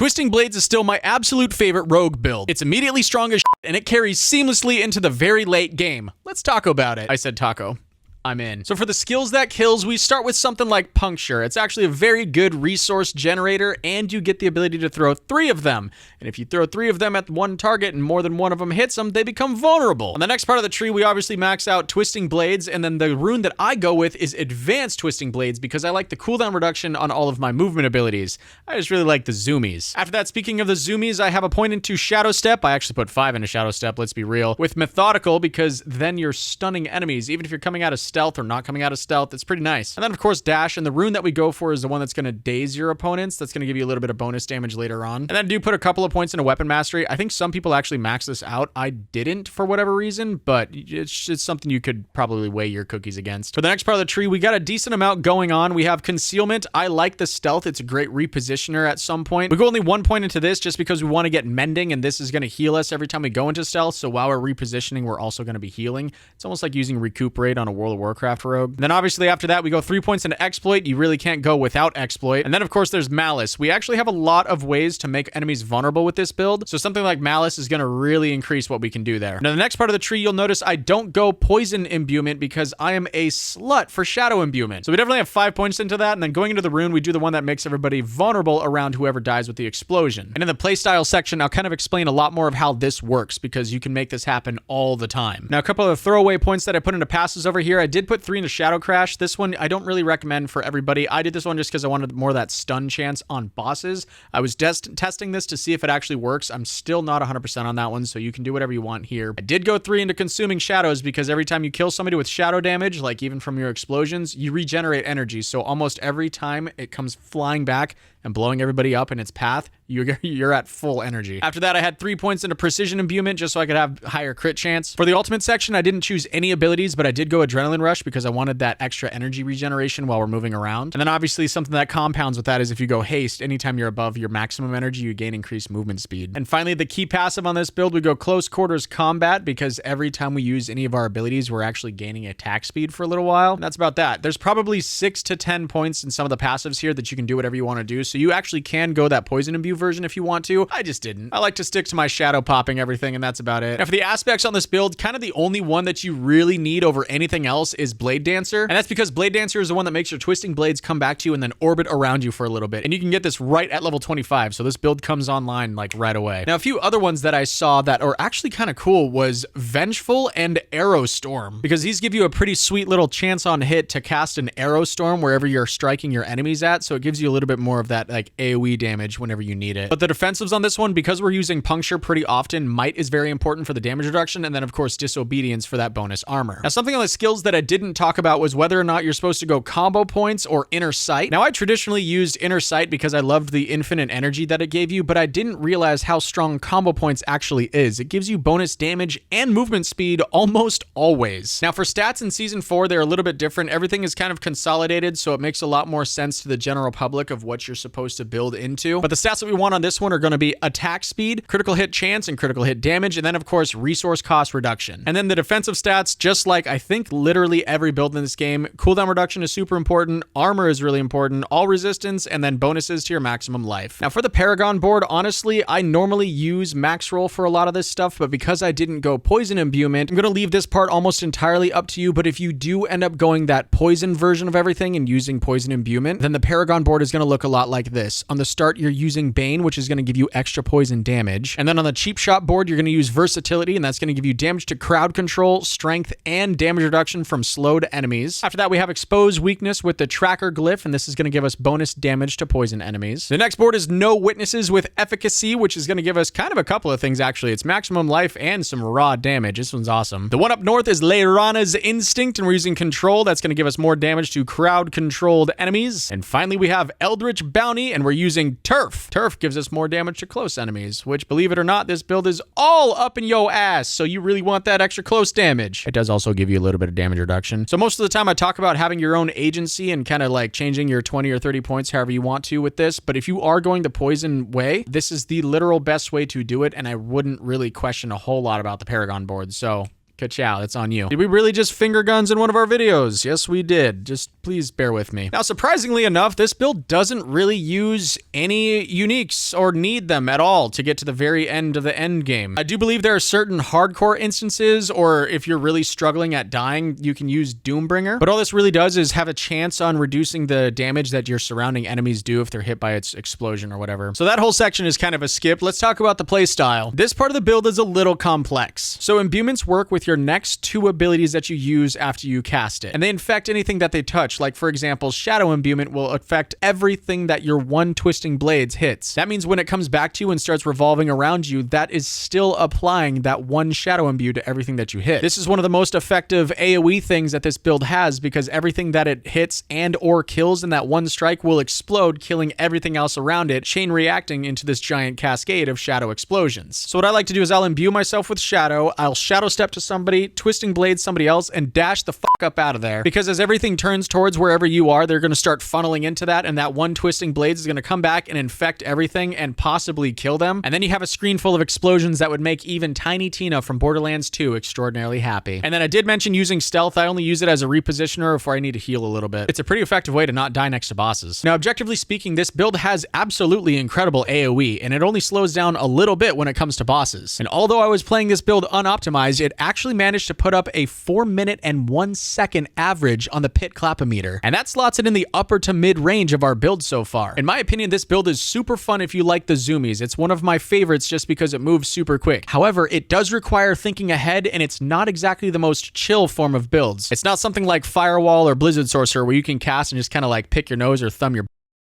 Twisting Blades is still my absolute favorite rogue build. It's immediately strong as shit, and it carries seamlessly into the very late game. Let's talk about it. I said taco. I'm in. So for the skills that kills, we start with something like Puncture. It's actually a very good resource generator, and you get the ability to throw 3 of them. And if you throw 3 of them at one target and more than one of them hits them, they become vulnerable. On the next part of the tree, we obviously max out Twisting Blades, and then the rune that I go with is Advanced Twisting Blades because I like the cooldown reduction on all of my movement abilities. I just really like the zoomies. After that, speaking of the zoomies, I have a point into Shadow Step. I actually put 5 into Shadow Step, let's be real. With Methodical, because then you're stunning enemies, even if you're coming out of stealth or not coming out of stealth. It's pretty nice. And then of course Dash, and the rune that we go for is the one that's going to daze your opponents. That's going to give you a little bit of bonus damage later on. And then I do put a couple of points into Weapon Mastery. I think some people actually max this out. I didn't for whatever reason, but it's something you could probably weigh your cookies against. For the next part of the tree, we got a decent amount going on. We have Concealment. I like the Stealth. It's a great repositioner at some point. We go only 1 point into this just because we want to get Mending, and this is going to heal us every time we go into stealth. So while we're repositioning, we're also going to be healing. It's almost like using Recuperate on a World of Warcraft rogue. And then obviously after that, we go 3 points into Exploit. You really can't go without Exploit. And then of course there's Malice. We actually have a lot of ways to make enemies vulnerable with this build. So something like Malice is going to really increase what we can do there. Now the next part of the tree, you'll notice I don't go Poison Imbuement because I am a slut for Shadow Imbuement. So we definitely have 5 points into that. And then going into the rune, we do the one that makes everybody vulnerable around whoever dies with the explosion. And in the playstyle section, I'll kind of explain a lot more of how this works because you can make this happen all the time. Now a couple of throwaway points that I put into passes over here. I did put 3 into Shadow Crash. This one I don't really recommend for everybody. I did this one just because I wanted more of that stun chance on bosses. I was testing this to see if it actually works. I'm still not 100% on that one, so you can do whatever you want here. I did go 3 into Consuming Shadows because every time you kill somebody with shadow damage, like even from your explosions, you regenerate energy. So almost every time it comes flying back and blowing everybody up in its path, you're at full energy. After that, I had 3 points into Precision Imbuement just so I could have higher crit chance. For the ultimate section, I didn't choose any abilities, but I did go Adrenaline Rush because I wanted that extra energy regeneration while we're moving around. And then obviously something that compounds with that is if you go Haste, anytime you're above your maximum energy, you gain increased movement speed. And finally, the key passive on this build, we go Close Quarters Combat because every time we use any of our abilities, we're actually gaining attack speed for a little while. And that's about that. There's probably 6 to 10 points in some of the passives here that you can do whatever you want to do. So you actually can go that Poison Imbue version if you want to. I just didn't. I like to stick to my shadow popping everything, and that's about it. Now for the aspects on this build, kind of the only one that you really need over anything else is Blade Dancer. And that's because Blade Dancer is the one that makes your Twisting Blades come back to you and then orbit around you for a little bit. And you can get this right at level 25. So this build comes online like right away. Now a few other ones that I saw that are actually kind of cool was Vengeful and Arrow Storm, because these give you a pretty sweet little chance on hit to cast an Arrow Storm wherever you're striking your enemies at. So it gives you a little bit more of that like AoE damage whenever you need it. But the defensives on this one, because we're using Puncture pretty often, Might is very important for the damage reduction, and then of course Disobedience for that bonus armor. Now something on the skills that I didn't talk about was whether or not you're supposed to go combo points or Inner Sight. Now I traditionally used Inner Sight because I loved the infinite energy that it gave you, but I didn't realize how strong combo points actually is. It gives you bonus damage and movement speed almost always. Now for stats in Season 4, they're a little bit different. Everything is kind of consolidated, so it makes a lot more sense to the general public of what you're supposed to build into. But the stats that we want on this one are going to be attack speed, critical hit chance, and critical hit damage, and then of course resource cost reduction. And then the defensive stats, just like I think literally every build in this game, cooldown reduction is super important, armor is really important, all resistance, and then bonuses to your maximum life. Now for the Paragon board, honestly, I normally use max roll for a lot of this stuff, but because I didn't go Poison Imbuement, I'm going to leave this part almost entirely up to you. But if you do end up going that poison version of everything and using Poison Imbuement, then the Paragon board is going to look a lot like this. On the start, you're using Bane, which is going to give you extra poison damage. And then on the cheap shot board, you're going to use Versatility, and that's going to give you damage to crowd control, strength, and damage reduction from slowed enemies. After that, we have Expose Weakness with the Tracker Glyph, and this is going to give us bonus damage to poison enemies. The next board is No Witnesses with Efficacy, which is going to give us kind of a couple of things, actually. It's maximum life and some raw damage. This one's awesome. The one up north is Leirana's Instinct, and we're using Control. That's going to give us more damage to crowd-controlled enemies. And finally, we have Eldritch Bounty, and we're using Turf. Turf gives us more damage to close enemies, which, believe it or not, this build is all up in yo ass, so you really want that extra close damage. It does also give you a little bit of damage reduction. So most of the time I talk about having your own agency and kind of like changing your 20 or 30 points however you want to with this, but if you are going the poison way, this is the literal best way to do it, and I wouldn't really question a whole lot about the Paragon board, so Ka-chow, that's on you. Did we really just finger guns in one of our videos? Yes, we did. Just please bear with me. Now, surprisingly enough, this build doesn't really use any uniques or need them at all to get to the very end of the end game. I do believe there are certain hardcore instances, or if you're really struggling at dying, you can use Doombringer. But all this really does is have a chance on reducing the damage that your surrounding enemies do if they're hit by its explosion or whatever. So that whole section is kind of a skip. Let's talk about the playstyle. This part of the build is a little complex. So imbuements work with your next 2 abilities that you use after you cast it, and they infect anything that they touch. Like, for example, Shadow Imbuement will affect everything that your one Twisting Blades hits. That means when it comes back to you and starts revolving around you, that is still applying that one Shadow Imbue to everything that you hit. This is one of the most effective AoE things that this build has, because everything that it hits and or kills in that one strike will explode, killing everything else around it, chain reacting into this giant cascade of shadow explosions. So what I like to do is I'll imbue myself with shadow, I'll shadow step to somebody, Twisting Blade somebody else, and dash the fuck up out of there. Because as everything turns towards wherever you are, they're going to start funneling into that, and that one Twisting Blades is going to come back and infect everything and possibly kill them. And then you have a screen full of explosions that would make even Tiny Tina from Borderlands 2 extraordinarily happy. And then I did mention using stealth. I only use it as a repositioner if I need to heal a little bit. It's a pretty effective way to not die next to bosses. Now, objectively speaking, this build has absolutely incredible AoE, and it only slows down a little bit when it comes to bosses. And although I was playing this build unoptimized, it actually managed to put up a 4-minute and 1-second average on the pit clapometer. And that slots it in the upper to mid range of our build so far. In my opinion, this build is super fun if you like the zoomies. It's one of my favorites just because it moves super quick. However, it does require thinking ahead, and it's not exactly the most chill form of builds. It's not something like Firewall or Blizzard Sorcerer where you can cast and just kind of like pick your nose or thumb your.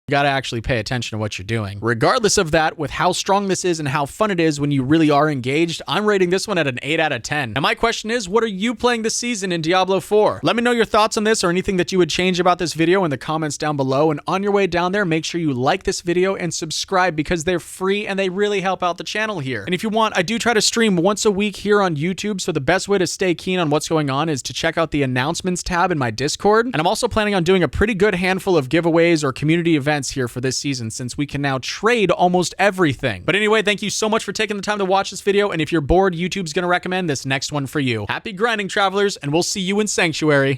You gotta actually pay attention to what you're doing. Regardless of that, with how strong this is and how fun it is when you really are engaged, I'm rating this one at an 8 out of 10. And my question is, what are you playing this season in Diablo 4? Let me know your thoughts on this or anything that you would change about this video in the comments down below. And on your way down there, make sure you like this video and subscribe, because they're free and they really help out the channel here. And if you want, I do try to stream once a week here on YouTube, so the best way to stay keen on what's going on is to check out the announcements tab in my Discord. And I'm also planning on doing a pretty good handful of giveaways or community events here for this season, since we can now trade almost everything. But anyway, thank you so much for taking the time to watch this video, and if you're bored, YouTube's gonna recommend this next one for you. Happy grinding, travelers, and we'll see you in Sanctuary.